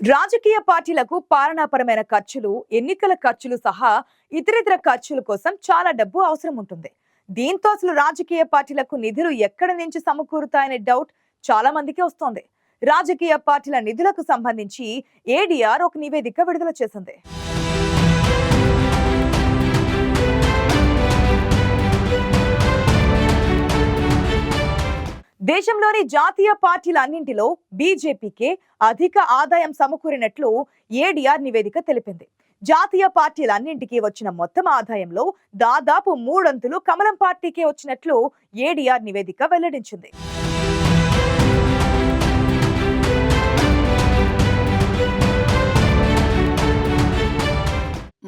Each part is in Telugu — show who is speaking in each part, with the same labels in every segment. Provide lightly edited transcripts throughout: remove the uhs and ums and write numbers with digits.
Speaker 1: రాజకీయ పార్టీలకు పాలనాపరమైన ఖర్చులు, ఎన్నికల ఖర్చులు సహా ఇతరితర ఖర్చుల కోసం చాలా డబ్బు అవసరం ఉంటుంది. దీంతో అసలు రాజకీయ పార్టీలకు నిధులు ఎక్కడి నుంచి సమకూరుతాయనే డౌట్ చాలా మందికి వస్తోంది. రాజకీయ పార్టీల నిధులకు సంబంధించి ఏడీఆర్ ఒక నివేదిక విడుదల చేసింది. దేశంలోని జాతీయ పార్టీలన్నింటిలో బీజేపీకే అధిక ఆదాయం సమకూరినట్లు ఏడీఆర్ నివేదిక తెలిపింది. జాతీయ పార్టీలన్నింటికీ వచ్చిన మొత్తం ఆదాయంలో దాదాపు మూడొంతులు కమలం పార్టీకే వచ్చినట్లు ఏడీఆర్ నివేదిక వెల్లడించింది.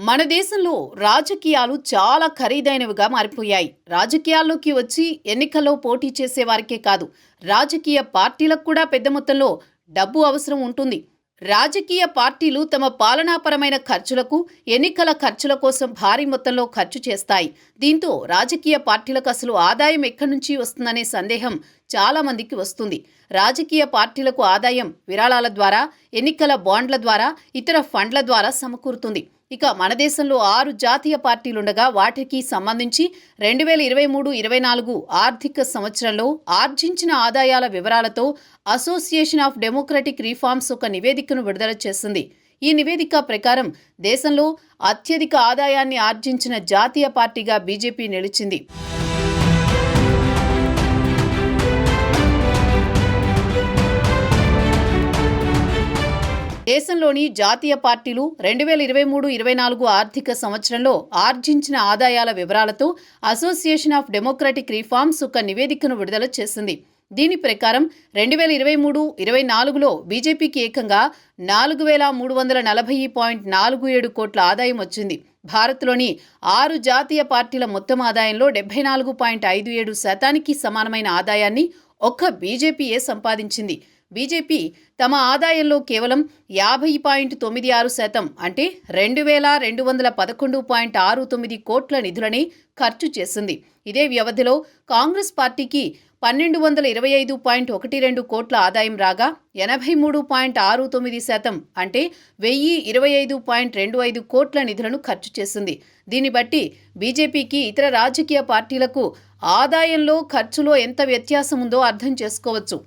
Speaker 2: మన దేశంలో రాజకీయాలు చాలా ఖరీదైనవిగా మారిపోయాయి. రాజకీయాల్లోకి వచ్చి ఎన్నికల్లో పోటీ చేసే వారికే కాదు, రాజకీయ పార్టీలకు కూడా పెద్ద మొత్తంలో డబ్బు అవసరం ఉంటుంది. రాజకీయ పార్టీలు తమ పాలనాపరమైన ఖర్చులకు, ఎన్నికల ఖర్చుల కోసం భారీ మొత్తంలో ఖర్చు చేస్తాయి. దీంతో రాజకీయ పార్టీలకు అసలు ఆదాయం ఎక్కడి నుంచి వస్తుందనే సందేహం చాలా మందికి వస్తుంది. రాజకీయ పార్టీలకు ఆదాయం విరాళాల ద్వారా, ఎన్నికల బాండ్ల ద్వారా, ఇతర ఫండ్ల ద్వారా సమకూరుతుంది. ఇక మన దేశంలో 6 జాతీయ పార్టీలుండగా వాటికి సంబంధించి 2023-24 ఆర్థిక సంవత్సరంలో ఆర్జించిన ఆదాయాల వివరాలతో అసోసియేషన్ ఆఫ్ డెమోక్రటిక్ రిఫార్మ్స్ ఒక నివేదికను విడుదల చేసింది. ఈ నివేదిక ప్రకారం దేశంలో అత్యధిక ఆదాయాన్ని ఆర్జించిన జాతీయ పార్టీగా బీజేపీ నిలిచింది. దేశంలోని జాతీయ పార్టీలు 2023-24 ఆర్థిక సంవత్సరంలో ఆర్జించిన ఆదాయాల వివరాలతో అసోసియేషన్ ఆఫ్ డెమోక్రటిక్ రిఫార్మ్స్ ఒక నివేదికను విడుదల చేసింది. దీని ప్రకారం 2023-24లో బీజేపీకి ఏకంగా 4,340.47 కోట్ల ఆదాయం వచ్చింది. భారత్లోని 6 జాతీయ పార్టీల మొత్తం ఆదాయంలో 74.57% సమానమైన ఆదాయాన్ని ఒక్క బీజేపీయే సంపాదించింది. బీజేపీ తమ ఆదాయంలో కేవలం 50.96% అంటే 2,211.69 కోట్ల నిధులని ఖర్చు చేసింది. ఇదే వ్యవధిలో కాంగ్రెస్ పార్టీకి 1,225.12 కోట్ల ఆదాయం రాగా 83.69% అంటే 1,025.25 కోట్ల నిధులను ఖర్చు చేసింది. దీన్ని బట్టి బీజేపీకి ఇతర రాజకీయ పార్టీలకు ఆదాయంలో, ఖర్చులో ఎంత వ్యత్యాసం ఉందో అర్థం చేసుకోవచ్చు.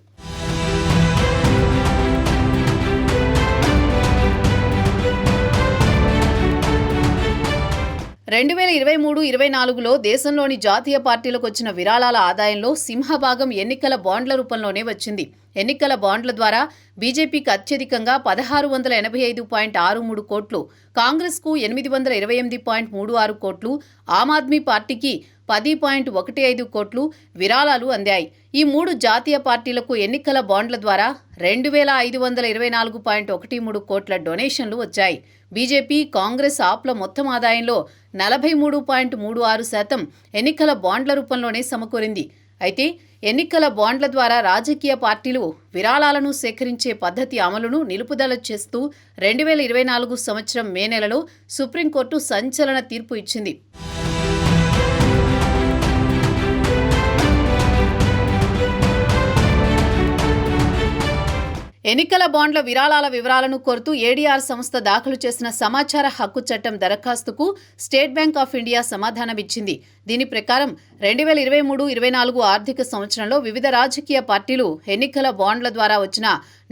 Speaker 2: 2023-24లో దేశంలోని జాతీయ పార్టీలకు వచ్చిన విరాళాల ఆదాయంలో సింహభాగం ఎన్నికల బాండ్ల రూపంలోనే వచ్చింది. ఎన్నికల బాండ్ల ద్వారా బీజేపీకి అత్యధికంగా 1,685.63 కోట్లు, కాంగ్రెస్కు 828.36 కోట్లు, ఆమ్ ఆద్మీ పార్టీకి 10.15 కోట్లు విరాళాలు అందాయి. ఈ 3 జాతీయ పార్టీలకు ఎన్నికల బాండ్ల ద్వారా 2,524.13 కోట్ల డొనేషన్లు వచ్చాయి. బీజేపీ, కాంగ్రెస్, ఆప్ల మొత్తం ఆదాయంలో 43.36% ఎన్నికల బాండ్ల రూపంలోనే సమకూరింది. అయితే ఎన్నికల బాండ్ల ద్వారా రాజకీయ పార్టీలు విరాళాలను సేకరించే పద్ధతి అమలును నిలుపుదల చేస్తూ 2024 సంవత్సరం మే నెలలో సుప్రీంకోర్టు సంచలన తీర్పు ఇచ్చింది. ఎన్నికల బాండ్ల విరాళాల వివరాలను కోరుతూ ఏడీఆర్ సంస్థ దాఖలు చేసిన సమాచార హక్కు చట్టం దరఖాస్తుకు స్టేట్ బ్యాంక్ ఆఫ్ ఇండియా సమాధానమిచ్చింది. దీని ప్రకారం 2023-24 ఆర్థిక సంవత్సరంలో వివిధ రాజకీయ పార్టీలు ఎన్నికల బాండ్ల ద్వారా వచ్చిన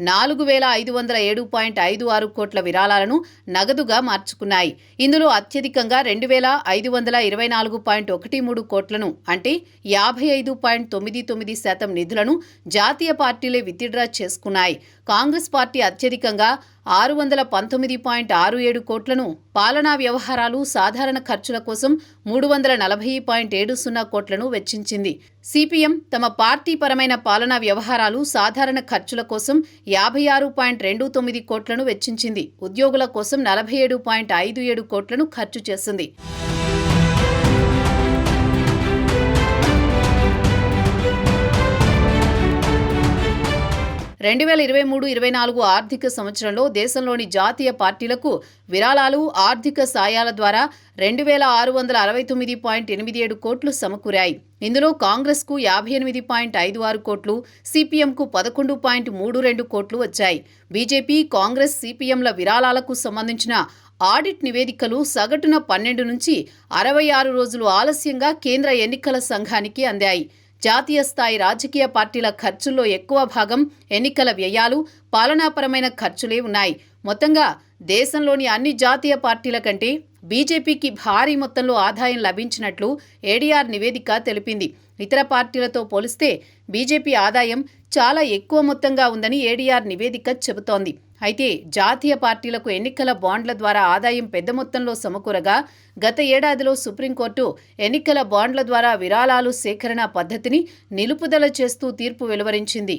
Speaker 2: 4,507.56 కోట్ల విరాళాలను నగదుగా మార్చుకున్నాయి. ఇందులో అత్యధికంగా 2,524.13 కోట్లను అంటే 55.99% నిధులను జాతీయ పార్టీలే విత్డ్రా చేసుకున్నాయి. కాంగ్రెస్ పార్టీ అత్యధికంగా 619.67 కోట్లను పాలనా వ్యవహారాలు, సాధారణ ఖర్చుల కోసం 340.70 కోట్లను వెచ్చించింది. సిపిఎం తమ పార్టీ పరమైన పాలనా వ్యవహారాలు, సాధారణ ఖర్చుల కోసం 56.29 కోట్లను వెచ్చించింది. ఉద్యోగుల కోసం 47.57 కోట్లను ఖర్చు చేసింది. 2023-24 ఆర్థిక సంవత్సరంలో దేశంలోని జాతీయ పార్టీలకు విరాళాలు, ఆర్థిక సాయాల ద్వారా 2669.87 కోట్లు సమకూరాయి. ఇందులో కాంగ్రెస్కు 58.56 కోట్లు, సిపిఎంకు 11.32 కోట్లు వచ్చాయి. బీజేపీ, కాంగ్రెస్, సిపిఎంల విరాళాలకు సంబంధించిన ఆడిట్ నివేదికలు సగటున 12 నుంచి 66 రోజులు ఆలస్యంగా కేంద్ర ఎన్నికల సంఘానికి అందాయి. జాతీయ స్థాయి రాజకీయ పార్టీల ఖర్చుల్లో ఎక్కువ భాగం ఎన్నికల వ్యయాలు, పాలనాపరమైన ఖర్చులే ఉన్నాయి. మొత్తంగా దేశంలోని అన్ని జాతీయ పార్టీల కంటే బీజేపీకి భారీ మొత్తంలో ఆదాయం లభించినట్లు ఏడీఆర్ నివేదిక తెలిపింది. ఇతర పార్టీలతో పోలిస్తే బీజేపీ ఆదాయం చాలా ఎక్కువ మొత్తంగా ఉందని ఏడీఆర్ నివేదిక చెబుతోంది. అయితే జాతీయ పార్టీలకు ఎన్నికల బాండ్ల ద్వారా ఆదాయం పెద్ద మొత్తంలో సమకూరగా గత ఏడాదిలో సుప్రీంకోర్టు ఎన్నికల బాండ్ల ద్వారా విరాళాలు సేకరణ పద్ధతిని నిలుపుదల చేస్తూ తీర్పు వెలువరించింది.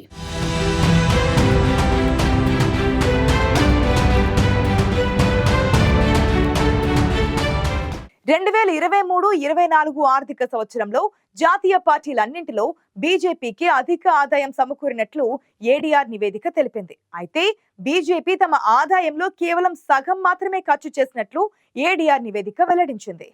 Speaker 1: 2023-24 ఆర్థిక సంవత్సరంలో జాతీయ పార్టీలన్నింటిలో బీజేపీకి అధిక ఆదాయం సమకూరినట్లు ఏడీఆర్ నివేదిక తెలిపింది. అయితే బీజేపీ తమ ఆదాయంలో కేవలం సగం మాత్రమే ఖర్చు చేసినట్లు ఏడీఆర్ నివేదిక వెల్లడించింది.